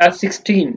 F-16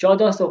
1400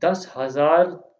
10,000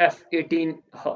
F-18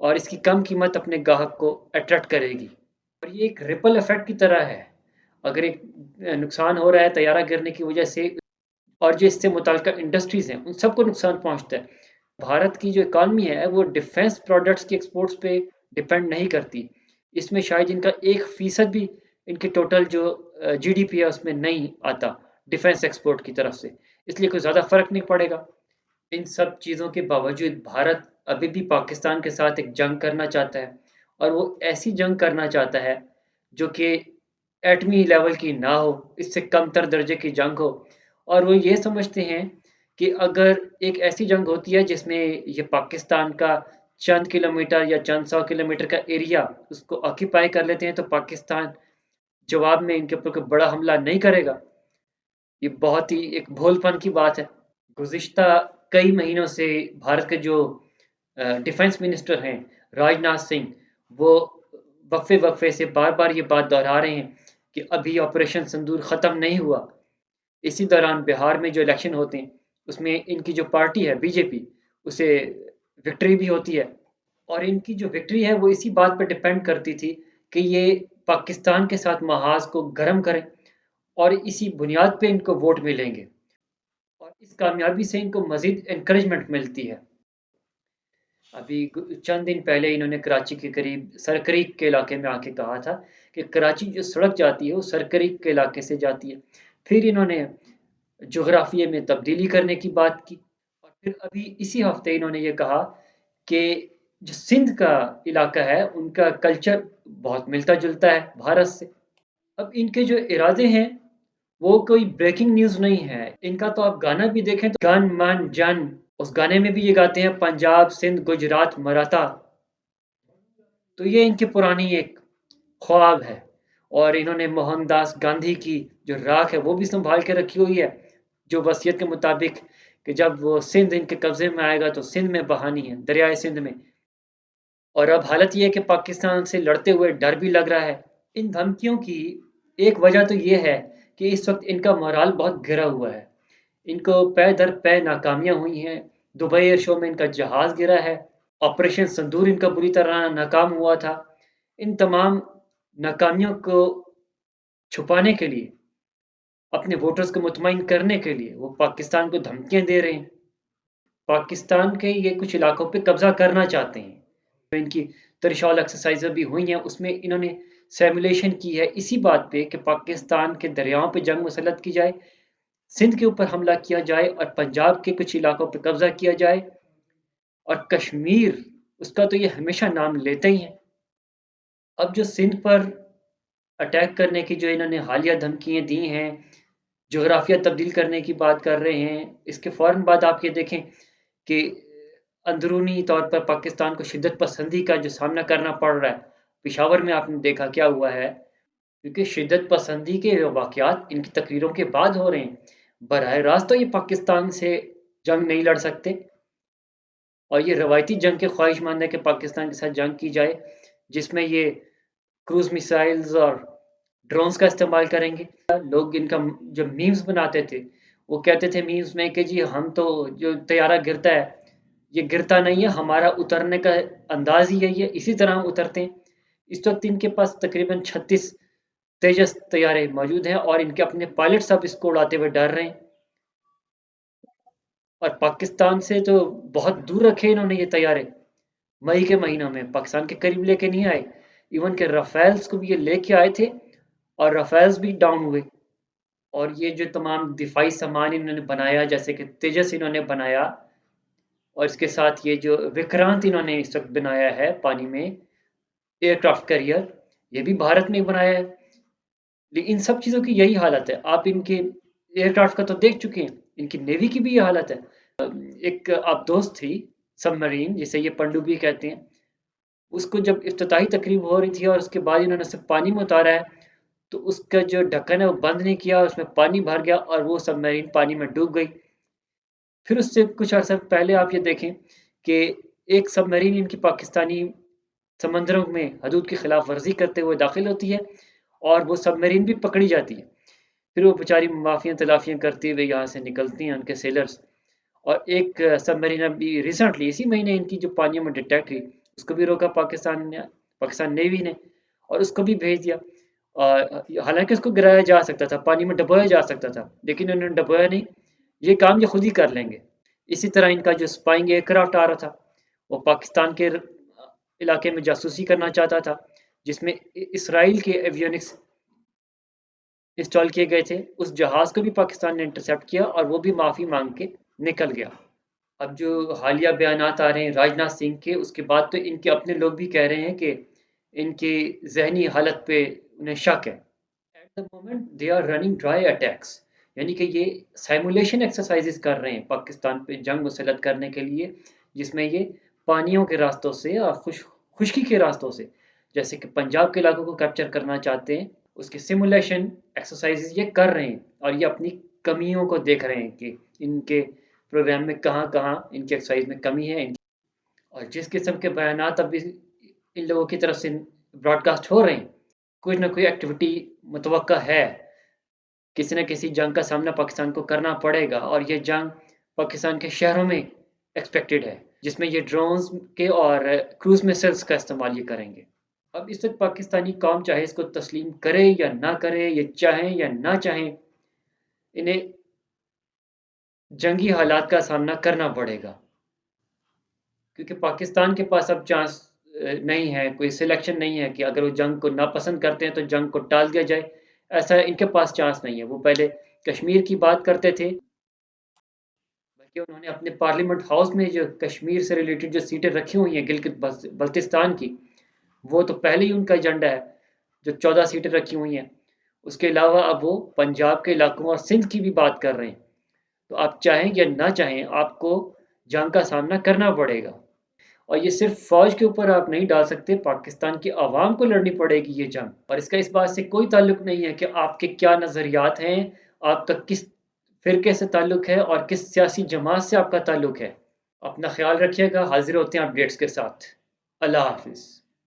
اور اس کی کم قیمت اپنے گاہک کو اٹریکٹ کرے گی، اور یہ ایک ریپل افیکٹ کی طرح ہے۔ اگر ایک نقصان ہو رہا ہے طیارہ گرنے کی وجہ سے، اور جو اس سے متعلقہ انڈسٹریز ہیں ان سب کو نقصان پہنچتا ہے۔ بھارت کی جو اکانومی ہے وہ ڈیفنس پروڈکٹس کی ایکسپورٹس پہ ڈیپینڈ نہیں کرتی، اس میں شاید ان کا 1% بھی ان کے ٹوٹل جو جی ڈی پی ہے اس میں نہیں آتا ڈیفنس ایکسپورٹ کی طرف سے، اس لیے کوئی زیادہ فرق نہیں پڑے گا۔ ان سب چیزوں کے باوجود بھارت ابھی بھی پاکستان کے ساتھ ایک جنگ کرنا چاہتا ہے، اور وہ ایسی جنگ کرنا چاہتا ہے جو کہ ایٹمی لیول کی نہ ہو، اس سے کم تر درجے کی جنگ ہو، اور وہ یہ سمجھتے ہیں کہ اگر ایک ایسی جنگ ہوتی ہے جس میں یہ پاکستان کا چند کلومیٹر یا چند سو کلومیٹر کا ایریا اس کو آکیپائی کر لیتے ہیں تو پاکستان جواب میں ان کے اوپر کوئی بڑا حملہ نہیں کرے گا۔ یہ بہت ہی ایک بھول پن کی بات ہے۔ گزشتہ کئی مہینوں سے بھارت کے جو ڈیفنس منسٹر ہیں راج ناتھ سنگھ، وہ وقفے وقفے سے بار بار یہ بات دہرا رہے ہیں کہ ابھی آپریشن سندور ختم نہیں ہوا۔ اسی دوران بہار میں جو الیکشن ہوتے ہیں اس میں ان کی جو پارٹی ہے بی جے پی، اسے وکٹری بھی ہوتی ہے، اور ان کی جو وکٹری ہے وہ اسی بات پہ ڈپینڈ کرتی تھی کہ یہ پاکستان کے ساتھ محاذ کو گرم کریں، اور اسی بنیاد پہ ان کو ووٹ ملیں گے، اور اس کامیابی سے ان کو مزید انکریجمنٹ ملتی ہے۔ ابھی چند دن پہلے انہوں نے کراچی کے قریب سرکریک کے علاقے میں آ کے کہا تھا کہ کراچی جو سڑک جاتی ہے وہ سرکریک کے علاقے سے جاتی ہے۔ پھر انہوں نے جغرافیے میں تبدیلی کرنے کی بات کی، اور پھر ابھی اسی ہفتے انہوں نے یہ کہا کہ جو سندھ کا علاقہ ہے ان کا کلچر بہت ملتا جلتا ہے بھارت سے۔ اب ان کے جو ارادے ہیں وہ کوئی بریکنگ نیوز نہیں ہے، ان کا تو آپ گانا بھی دیکھیں تو گن من جن، اس گانے میں بھی یہ گاتے ہیں پنجاب سندھ گجرات مراٹھا، تو یہ ان کی پرانی ایک خواب ہے، اور انہوں نے موہن داس گاندھی کی جو راکھ ہے وہ بھی سنبھال کے رکھی ہوئی ہے، جو وصیت کے مطابق کہ جب وہ سندھ ان کے قبضے میں آئے گا تو سندھ میں بہانی ہے، دریائے سندھ میں۔ اور اب حالت یہ ہے کہ پاکستان سے لڑتے ہوئے ڈر بھی لگ رہا ہے۔ ان دھمکیوں کی ایک وجہ تو یہ ہے کہ اس وقت ان کا مورال بہت گرا ہوا ہے، ان کو پے در پے ناکامیاں ہوئی ہیں۔ دبئی ایئر شو میں ان کا جہاز گرا ہے، آپریشن سندور ان کا بری طرح ناکام ہوا تھا۔ ان تمام ناکامیوں کو چھپانے کے لیے، اپنے ووٹرز کو مطمئن کرنے کے لیے وہ پاکستان کو دھمکیاں دے رہے ہیں، پاکستان کے یہ کچھ علاقوں پہ قبضہ کرنا چاہتے ہیں۔ ان کی ترشال ایکسرسائز بھی ہوئی ہیں، اس میں انہوں نے سیمولیشن کی ہے اسی بات پہ کہ پاکستان کے دریاؤں پہ جنگ مسلط کی جائے، سندھ کے اوپر حملہ کیا جائے، اور پنجاب کے کچھ علاقوں پہ قبضہ کیا جائے، اور کشمیر اس کا تو یہ ہمیشہ نام لیتے ہی ہیں۔ اب جو سندھ پر اٹیک کرنے کی جو انہوں نے حالیہ دھمکیاں دی ہیں، جغرافیہ تبدیل کرنے کی بات کر رہے ہیں، اس کے فوراً بعد آپ یہ دیکھیں کہ اندرونی طور پر پاکستان کو شدت پسندی کا جو سامنا کرنا پڑ رہا ہے۔ پشاور میں آپ نے دیکھا کیا ہوا ہے، کیونکہ شدت پسندی کے واقعات ان کی تقریروں کے بعد ہو رہے ہیں، براہ راست تو یہ پاکستان سے جنگ نہیں لڑ سکتے، اور یہ روایتی جنگ کے خواہش مند ہے کہ پاکستان کے ساتھ جنگ کی جائے جس میں یہ کروز میسائلز اور ڈرونز کا استعمال کریں گے۔ لوگ ان کا جو میمز بناتے تھے وہ کہتے تھے میمز میں کہ جی ہم تو جو طیارہ گرتا ہے یہ گرتا نہیں ہے، ہمارا اترنے کا انداز ہی یہی ہے، اسی طرح ہم اترتے ہیں۔ اس وقت ان کے پاس تقریباً 36 تیجس طیارے موجود ہیں، اور ان کے اپنے پائلٹ سب اس کو اڑاتے ہوئے ڈر رہے ہیں، اور پاکستان سے تو بہت دور رکھے انہوں نے یہ طیارے۔ مئی کے مہینوں میں پاکستان کے قریب لے کے نہیں آئے، ایون کہ رافیلز کو بھی یہ لے کے آئے تھے، اور رافیلز بھی ڈاؤن ہوئے۔ اور یہ جو تمام دفاعی سامان انہوں نے بنایا جیسے کہ تیجس انہوں نے بنایا، اور اس کے ساتھ یہ جو وکرانت انہوں نے اس وقت بنایا ہے پانی میں ایئر کرافٹ کیریئر، یہ بھی بھارت میں بنایا ہے۔ لیکن ان سب چیزوں کی یہی حالت ہے، آپ ان کے ایئر کرافٹ کا تو دیکھ چکے ہیں، ان کی نیوی کی بھی یہ حالت ہے۔ ایک آپ دوست تھی سب مرین جسے یہ پنڈوبی کہتے ہیں، اس کو جب افتتاحی تقریب ہو رہی تھی اور اس کے بعد انہوں نے اسے پانی میں اتارا ہے تو اس کا جو ڈھکن ہے وہ بند نہیں کیا، اس میں پانی بھر گیا اور وہ سب مرین پانی میں ڈوب گئی۔ پھر اس سے کچھ عرصہ پہلے آپ یہ دیکھیں کہ ایک سب مرین ان کی پاکستانی سمندروں میں حدود کی خلاف ورزی کرتے ہوئے داخل ہوتی ہے، اور وہ سب مرین بھی پکڑی جاتی ہے۔ پھر وہ بیچاری معافیاں تلافیاں کرتے ہوئے یہاں سے نکلتی ہیں ان کے سیلرز، اور ایک سب مرین ابھی ریسنٹلی اسی مہینے ان کی جو پانیوں میں ڈیٹیکٹ ہوئی اس کو بھی روکا پاکستان نیوی نے، اور اس کو بھی بھیج دیا۔ اور حالانکہ اس کو گرایا جا سکتا تھا، پانی میں ڈبویا جا سکتا تھا، لیکن انہوں نے ڈبویا نہیں، یہ کام یہ خود ہی کر لیں گے۔ اسی طرح ان کا جو اسپائنگ ایئر کرافٹ آ رہا تھا، وہ پاکستان کے علاقے میں جاسوسی کرنا چاہتا تھا، جس میں اسرائیل کے ایویونکس انسٹال کیے گئے تھے۔ اس جہاز کو بھی پاکستان نے انٹرسیپٹ کیا اور وہ بھی معافی مانگ کے نکل گیا۔ اب جو حالیہ بیانات آ رہے ہیں راجناتھ سنگھ کے، اس کے بعد تو ان کے اپنے لوگ بھی کہہ رہے ہیں کہ ان کی ذہنی حالت پہ انہیں شک ہے۔ At the moment they are running dry attacks, یعنی کہ یہ سائمولیشن ایکسرسائزز کر رہے ہیں پاکستان پہ جنگ مسلط کرنے کے لیے، جس میں یہ پانیوں کے راستوں سے اور خشکی کے راستوں سے، جیسے کہ پنجاب کے علاقوں کو کیپچر کرنا چاہتے ہیں، اس کی سیمولیشن ایکسرسائزز یہ کر رہے ہیں، اور یہ اپنی کمیوں کو دیکھ رہے ہیں کہ ان کے پروگرام میں کہاں کہاں ان کی ایکسرسائز میں کمی ہے۔ اور جس قسم کے بیانات اب ان لوگوں کی طرف سے براڈ کاسٹ ہو رہے ہیں، کوئی نہ کوئی ایکٹیویٹی متوقع ہے، کسی نہ کسی جنگ کا سامنا پاکستان کو کرنا پڑے گا، اور یہ جنگ پاکستان کے شہروں میں ایکسپیکٹڈ ہے، جس میں یہ ڈرونز کے اور کروز میسلز کا استعمال یہ کریں گے۔ اب اس وقت پاکستانی قوم چاہے اس کو تسلیم کرے یا نہ کرے، یہ چاہیں یا نہ چاہیں، انہیں جنگی حالات کا سامنا کرنا پڑے گا، کیونکہ پاکستان کے پاس اب چانس نہیں ہے، کوئی سلیکشن نہیں ہے کہ اگر وہ جنگ کو ناپسند کرتے ہیں تو جنگ کو ٹال دیا جائے، ایسا ان کے پاس چانس نہیں ہے۔ وہ پہلے کشمیر کی بات کرتے تھے، بلکہ انہوں نے اپنے پارلیمنٹ ہاؤس میں جو کشمیر سے ریلیٹڈ جو سیٹیں رکھی ہوئی ہیں گلگت بلتستان کی، وہ تو پہلے ہی ان کا ایجنڈا ہے، جو 14 سیٹیں رکھی ہوئی ہیں۔ اس کے علاوہ اب وہ پنجاب کے علاقوں اور سندھ کی بھی بات کر رہے ہیں۔ تو آپ چاہیں یا نہ چاہیں، آپ کو جنگ کا سامنا کرنا پڑے گا، اور یہ صرف فوج کے اوپر آپ نہیں ڈال سکتے، پاکستان کی عوام کو لڑنی پڑے گی یہ جنگ، اور اس کا اس بات سے کوئی تعلق نہیں ہے کہ آپ کے کیا نظریات ہیں، آپ کا کس فرقے سے تعلق ہے اور کس سیاسی جماعت سے آپ کا تعلق ہے۔ اپنا خیال رکھیے گا، حاضر ہوتے ہیں اپڈیٹس کے ساتھ۔ اللہ حافظ۔